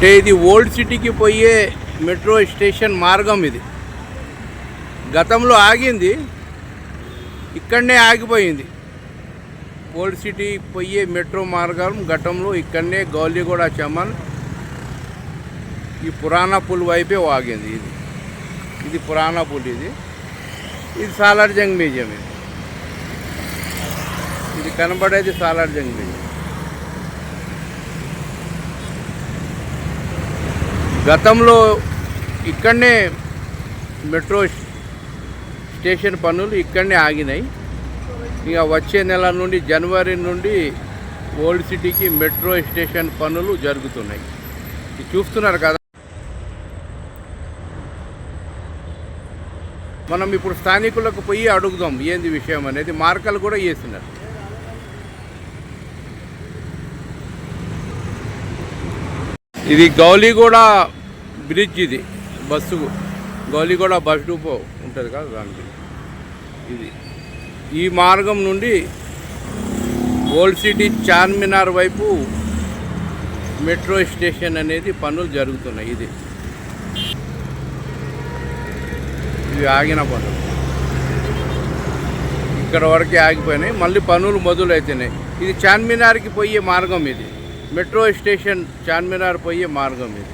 అంటే ఇది ఓల్డ్ సిటీకి పోయే మెట్రో స్టేషన్ మార్గం. ఇది గతంలో ఆగింది, ఇక్కడనే ఆగిపోయింది. ఓల్డ్ సిటీ పోయే మెట్రో మార్గం గతంలో ఇక్కడనే గౌలిగూడ చమన్ ఈ పురాణా పుల్ వైపే ఆగింది. ఇది పురాణా పుల్. ఇది సాలార్జంగ్ మ్యూజియం. ఇది కనబడేది సాలార్జంగ్ మ్యూజియం. గతంలో ఇక్కడనే మెట్రో స్టేషన్ పనులు ఇక్కడనే ఆగినాయి. ఇక వచ్చే నెల నుండి జనవరి నుండి ఓల్డ్ సిటీకి మెట్రో స్టేషన్ పనులు జరుగుతున్నాయి. ఇది చూస్తున్నారు కదా. మనం ఇప్పుడు స్థానికులకు పోయి అడుగుదాం ఏంది విషయం అనేది. మార్కలు కూడా వేస్తున్నారు. ఇది గౌలిగూడ బ్రిడ్జ్. ఇది బస్సు గౌలిగూడ బస్ డిపో ఉంటుంది కదా దానికి. ఇది ఈ మార్గం నుండి ఓల్డ్ సిటీ చార్మినార్ వైపు మెట్రో స్టేషన్ అనేది పనులు జరుగుతున్నాయి. ఇవి ఆగిన పనులు ఇక్కడ వరకే ఆగిపోయినాయి, మళ్ళీ పనులు మొదలవుతున్నాయి. ఇది చార్మినార్కి పోయే మార్గం. ఇది మెట్రో స్టేషన్ చార్మినార్ పోయే మార్గం. ఇది